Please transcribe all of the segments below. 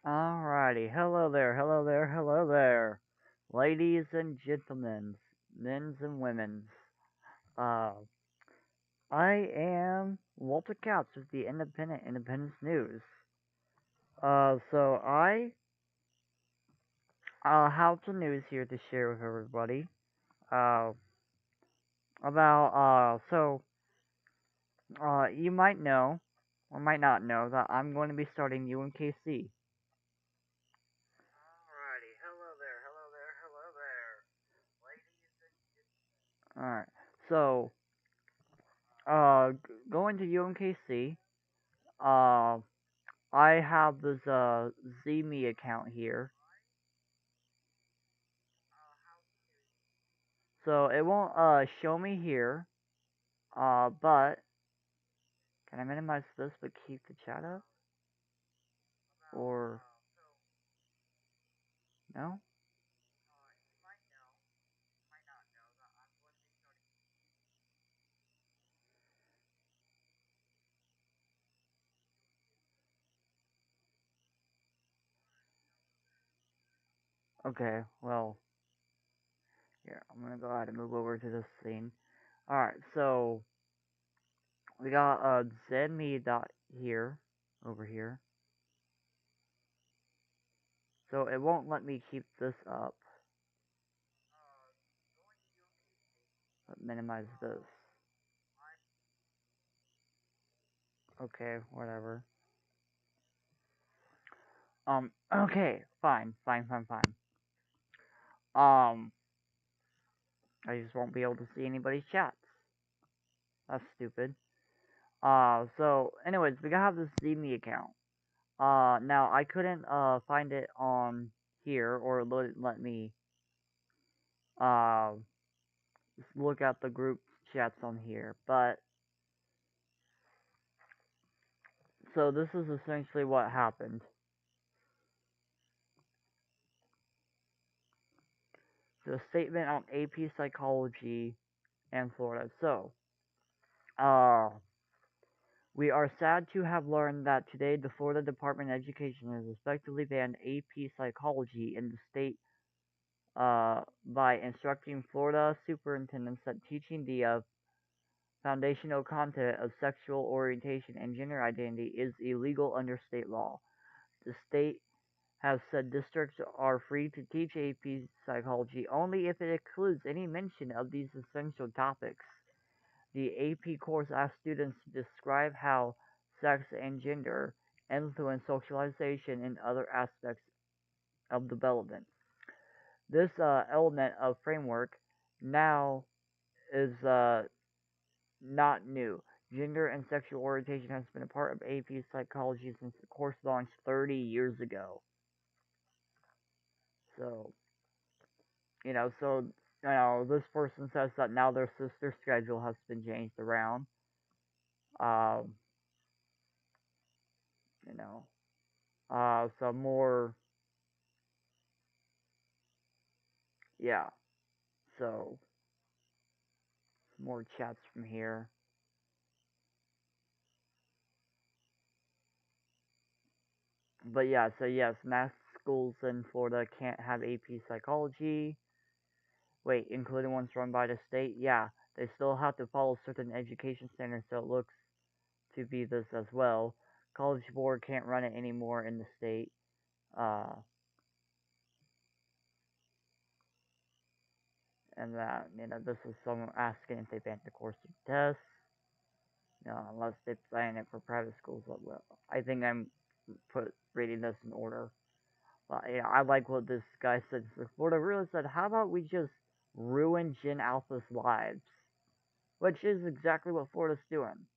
Alrighty, hello there, hello there, hello there, ladies and gentlemen, men's and women's. Uh, I am Walter Katz with the Independence News. So I have some news here to share with everybody. Uh, you might know, or might not know, that I'm going to be starting UMKC. Alrighty, hello there, hello there, hello there, ladies and Alright, so going to UMKC, uh, I have this ZME account here, so it won't show me here. But can I minimize this but keep the chat up? Or no? Okay, well, here I'm gonna go ahead and move over to this scene. Alright, so we got ZME dot here over here. So it won't let me keep this up. But minimize this. Okay, whatever. Okay, fine, fine, fine, fine. Um, I just won't be able to see anybody's chats. That's stupid. So, anyways, we gotta have this ZME account. Now I couldn't, find it on here, or it wouldn't let me, uh, look at the group chats on here, but, so this is essentially what happened. So, a statement on AP Psychology and Florida. So, uh, we are sad to have learned that today the Florida Department of Education has effectively banned AP Psychology in the state by instructing Florida superintendents that teaching the foundational content of sexual orientation and gender identity is illegal under state law. The state has said districts are free to teach AP Psychology only if it includes any mention of these essential topics. The AP course asks students to describe how sex and gender influence socialization and other aspects of development. This element of framework now is not new. Gender and sexual orientation has been a part of AP psychology since the course launched 30 years ago. So, this person says that now their sister schedule has been changed around. Um, you know, some more, yeah. So, more chats from here. But yeah, so yes, math schools in Florida can't have AP psychology. Wait, including ones run by the state? Yeah, they still have to follow certain education standards, so it looks to be this as well. College Board can't run it anymore in the state. Uh, and that, this is someone asking if they banned the course of tests. Unless they ban it for private schools. Well, I think I'm reading this in order. But yeah, I like what this guy said. Florida really said, how about we just ruin Gen Alpha's lives? Which is exactly what Florida's doing.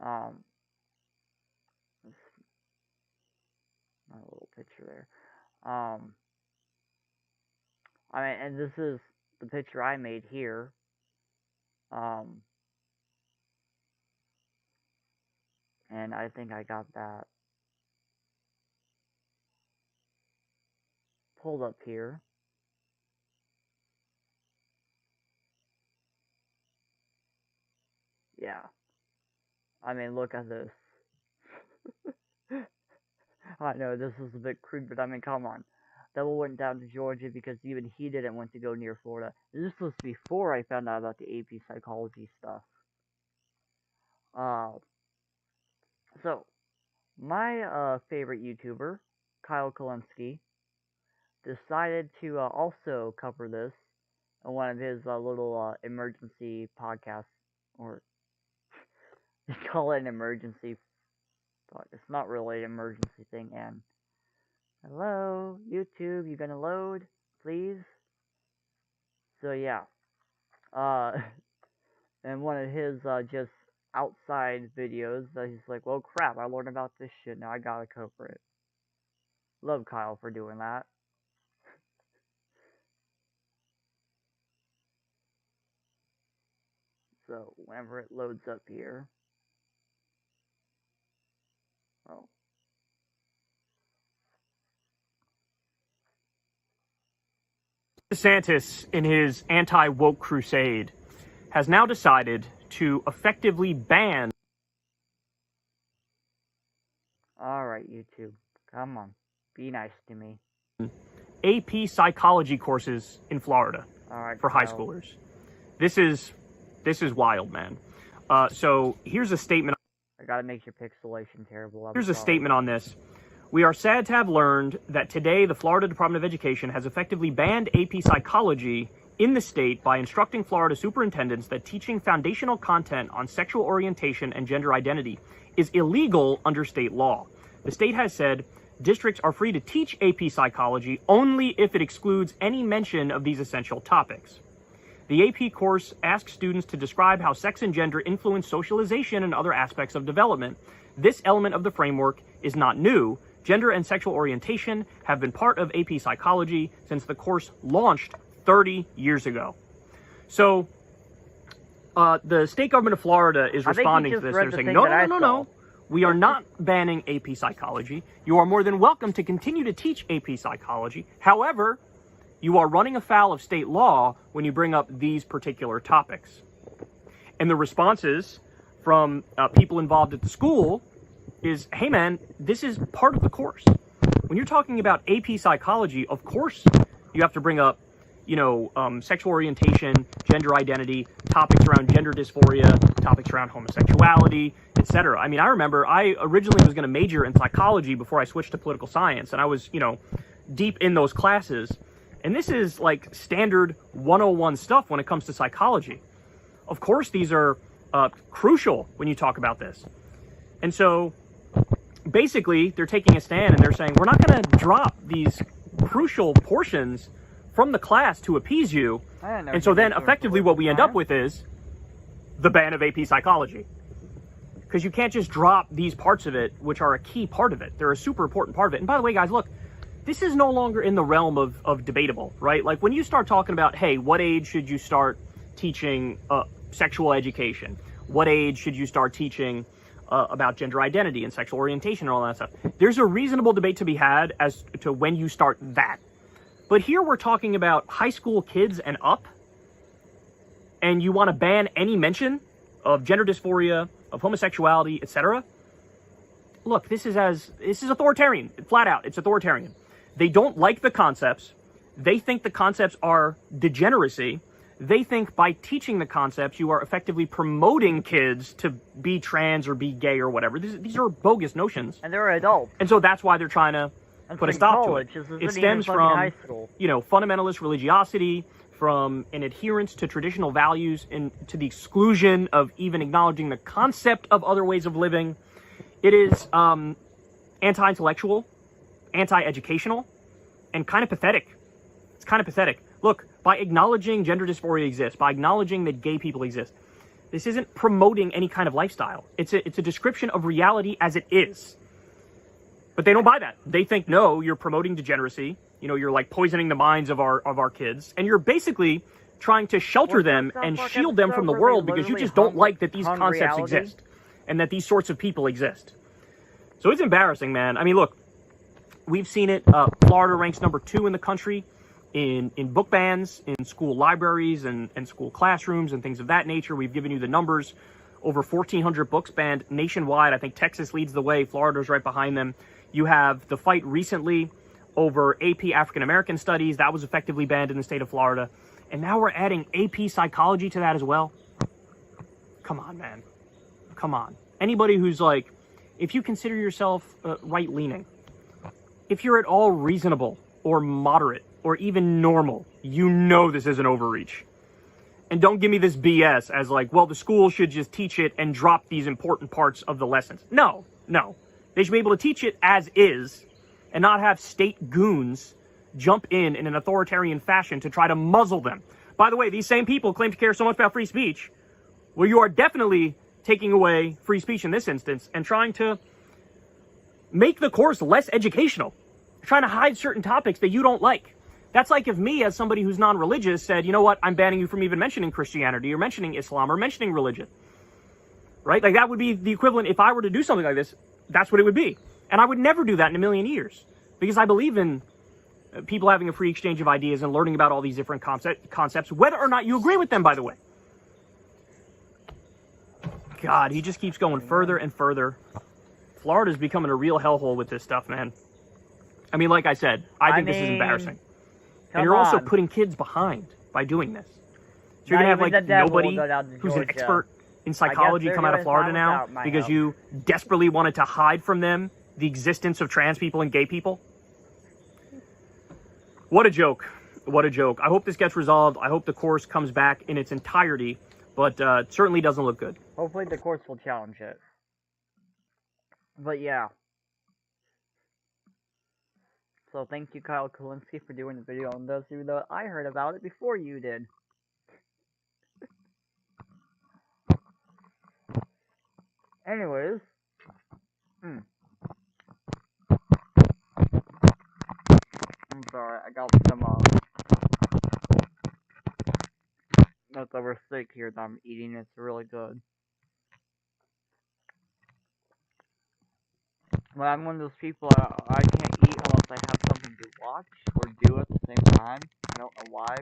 Um, my little picture there. I mean, and this is the picture I made here. Um, and I think I got that pulled up here. Yeah. I mean, look at this. I know this is a bit crude, but I mean, come on. Devil went down to Georgia because even he didn't want to go near Florida. This was before I found out about the AP psychology stuff. Uh, so, my favorite YouTuber, Kyle Kalinske, decided to also cover this on one of his little emergency podcasts, or they call it an emergency, but it's not really an emergency thing. And hello, YouTube, you gonna load, please? So yeah, uh, and one of his just outside videos, he's like, well, crap, I learned about this shit, now I gotta cover it. Love Kyle for doing that. So whenever it loads up here, oh. DeSantis, in his anti-woke crusade, has now decided to effectively ban. Alright, YouTube, come on, be nice to me. AP psychology courses in Florida for high schoolers. This is wild, man. So here's a statement. I gotta make your pixelation terrible. Here's a statement on this. We are sad to have learned that today the Florida Department of Education has effectively banned AP psychology in the state by instructing Florida superintendents that teaching foundational content on sexual orientation and gender identity is illegal under state law. The state has said districts are free to teach AP psychology only if it excludes any mention of these essential topics. The AP course asks students to describe how sex and gender influence socialization and other aspects of development. This element of the framework is not new. Gender and sexual orientation have been part of AP psychology since the course launched 30 years ago. So, the state government of Florida is responding to this. They're saying, no. We are not banning AP psychology. You are more than welcome to continue to teach AP psychology. However, you are running afoul of state law when you bring up these particular topics. And the responses from people involved at the school is, hey man, this is part of the course. When you're talking about AP psychology, of course you have to bring up, sexual orientation, gender identity, topics around gender dysphoria, topics around homosexuality, etc. I mean, I remember I originally was going to major in psychology before I switched to political science, and I was, deep in those classes. And this is like standard 101 stuff when it comes to psychology. Of course, these are crucial when you talk about this. And so basically, they're taking a stand and they're saying, we're not going to drop these crucial portions from the class to appease you. And so then effectively what we end up with is the ban of AP psychology. Because you can't just drop these parts of it, which are a key part of it. They're a super important part of it. And by the way, guys, look, this is no longer in the realm of debatable, right? Like when you start talking about, hey, what age should you start teaching sexual education? What age should you start teaching about gender identity and sexual orientation and all that stuff? There's a reasonable debate to be had as to when you start that. But here we're talking about high school kids and up, and you want to ban any mention of gender dysphoria, of homosexuality, etc. Look, this is authoritarian, flat out. It's authoritarian. They don't like the concepts. They think the concepts are degeneracy. They think by teaching the concepts, you are effectively promoting kids to be trans or be gay or whatever. These are bogus notions. And they're adults. And so that's why they're trying to put a stop to it. It stems from, fundamentalist religiosity, from an adherence to traditional values, and to the exclusion of even acknowledging the concept of other ways of living. It is anti-intellectual, anti-educational, and kind of pathetic. It's kind of pathetic. Look, by acknowledging gender dysphoria exists, by acknowledging that gay people exist, this isn't promoting any kind of lifestyle. It's a description of reality as it is. But they don't buy that. They think, no, you're promoting degeneracy. You're like poisoning the minds of our kids, and you're basically trying to shelter them and shield them from the world because you just don't like that these concepts exist and that these sorts of people exist. So it's embarrassing, man. I mean, look, we've seen it. Florida ranks number 2 in the country in book bans, in school libraries and school classrooms and things of that nature. We've given you the numbers. Over 1,400 books banned nationwide. I think Texas leads the way. Florida's right behind them. You have the fight recently over AP African American Studies. That was effectively banned in the state of Florida. And now we're adding AP Psychology to that as well. Come on, man. Come on. Anybody who's like, if you consider yourself right-leaning, if you're at all reasonable or moderate or even normal, you know this is an overreach. And don't give me this BS as like, well, the school should just teach it and drop these important parts of the lessons. No. They should be able to teach it as is and not have state goons jump in an authoritarian fashion to try to muzzle them. By the way, these same people claim to care so much about free speech. Well, you are definitely taking away free speech in this instance and trying to make the course less educational. You're trying to hide certain topics that you don't like. That's like if me, as somebody who's non-religious, said, you know what, I'm banning you from even mentioning Christianity or mentioning Islam or mentioning religion. Right? Like that would be the equivalent if I were to do something like this. That's what it would be. And I would never do that in a million years because I believe in people having a free exchange of ideas and learning about all these different concepts, whether or not you agree with them, by the way. God, he just keeps going further and further. Florida's becoming a real hellhole with this stuff, man. I mean, like I said, I think this is embarrassing. And you're also putting kids behind by doing this. So you're going to have, like, nobody who's an expert in psychology come out of Florida now because you desperately wanted to hide from them the existence of trans people and gay people. What a joke. What a joke. I hope this gets resolved. I hope the course comes back in its entirety, but it certainly doesn't look good. Hopefully the courts will challenge it. But yeah. So thank you, Kyle Kalinske, for doing the video on this, even though I heard about it before you did. Anyways. I'm sorry, I got some leftover steak here that I'm eating. It's really good. But I'm one of those people, I can't eat unless I have something to watch or do at the same time. I don't know why.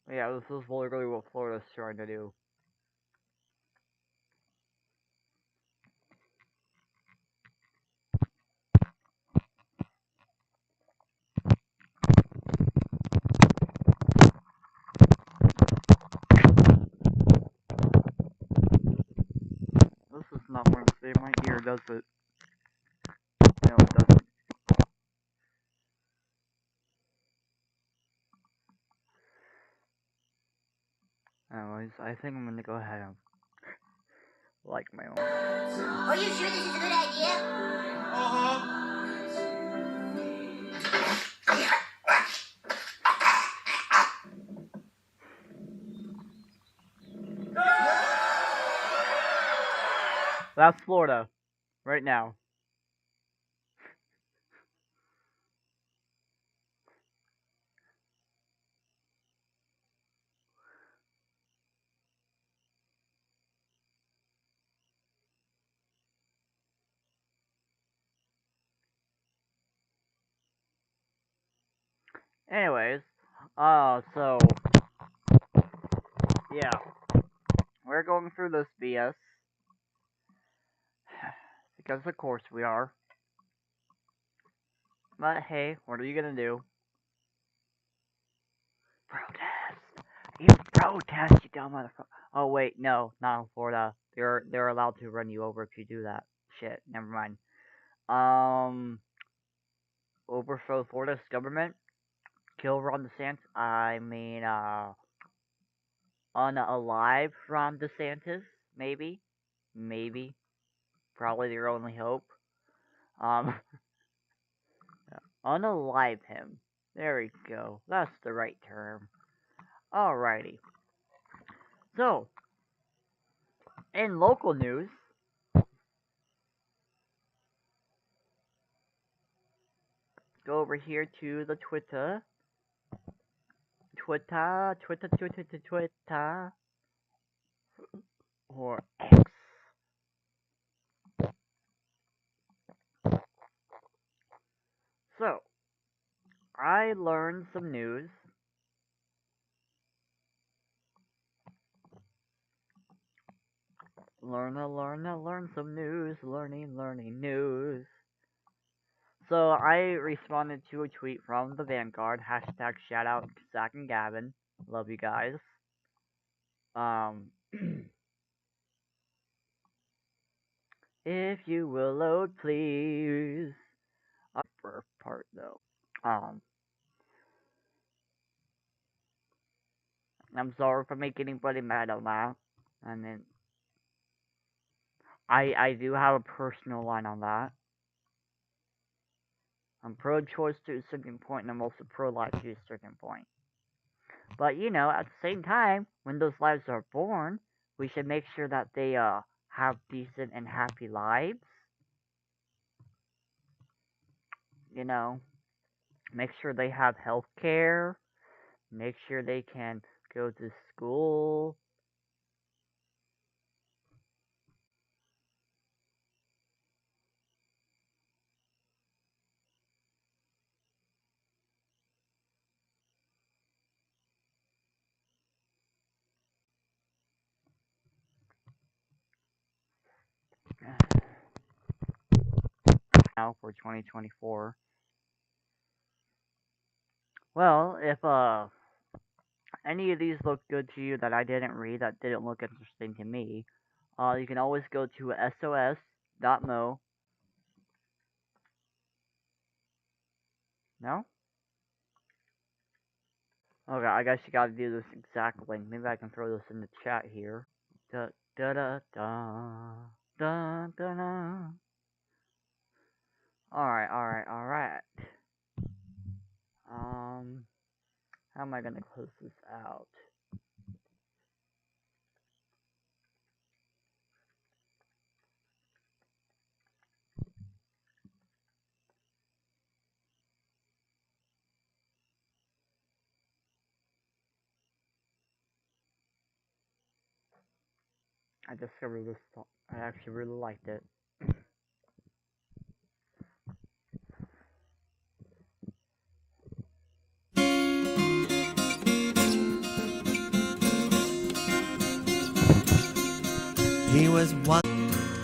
But yeah, this is literally what Florida's trying to do. This is not going to save my ear, does it? No, it doesn't. Anyways, I think I'm gonna go ahead and like my own. Are you sure this is a good idea? That's Florida, right now. Anyways, so, yeah. We're going through this BS. Because of course we are. But hey, what are you gonna do? Protest! You protest, you dumb motherfucker. Oh wait, no, not in Florida. They're allowed to run you over if you do that. Shit, never mind. Overthrow Florida's government. Kill Ron DeSantis. I mean, unalive Ron DeSantis, maybe. Maybe. Probably their only hope. Unalive him. There we go. That's the right term. Alrighty. So, in local news, go over here to the Twitter. Twitter. Or X. So, I learned some news. Learn some news. Learning news. So I responded to a tweet from the Vanguard. Hashtag shout out Zach and Gavin. Love you guys. Um, if you will load, please. Birth part though. Um, I'm sorry for making anybody mad on that. I mean, I do have a personal line on that. I'm pro-choice to a certain point, and I'm also pro-life to a certain point. But you know, at the same time, when those lives are born, we should make sure that they have decent and happy lives. You know, make sure they have health care. Make sure they can go to school. Now for 2024. Well, if any of these look good to you that I didn't read that didn't look interesting to me, you can always go to sos.mo. No? Okay, I guess you gotta do this exact link. Maybe I can throw this in the chat here. Da da da da da da da. Alright. How am I gonna close this out? I discovered this song. I actually really liked it. He was one.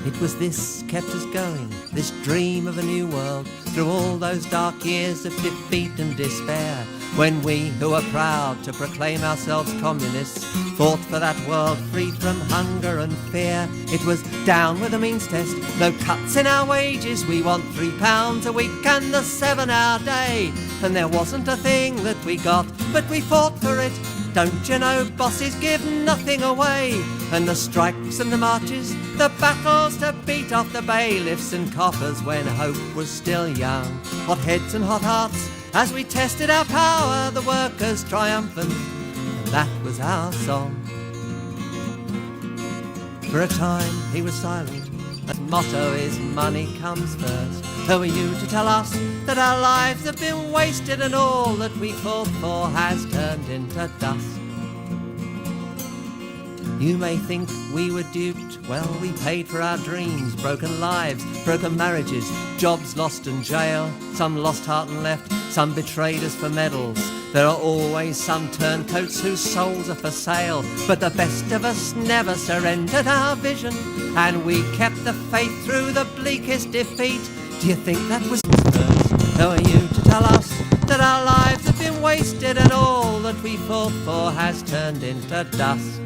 It was this kept us going, this dream of a new world, through all those dark years of defeat and despair, when we, who are proud to proclaim ourselves communists, fought for that world free from hunger and fear. It was down with the means test, no cuts in our wages, we want £3 a week and a 7-hour day. And there wasn't a thing that we got, but we fought for it. Don't you know bosses give nothing away? And the strikes and the marches, the battles to beat off the bailiffs and coppers when hope was still young. Hot heads and hot hearts as we tested our power, the workers triumphant, and that was our song. For a time he was silent. His motto is money comes first. Who are you to tell us that our lives have been wasted and all that we fought for has turned into dust? You may think we were duped. Well, we paid for our dreams, broken lives, broken marriages, jobs lost and jail. Some lost heart and left, some betrayed us for medals. There are always some turncoats whose souls are for sale. But the best of us never surrendered our vision, and we kept the faith through the bleakest defeat. Do you think that was first? Who are you to tell us that our lives have been wasted and all that we fought for has turned into dust?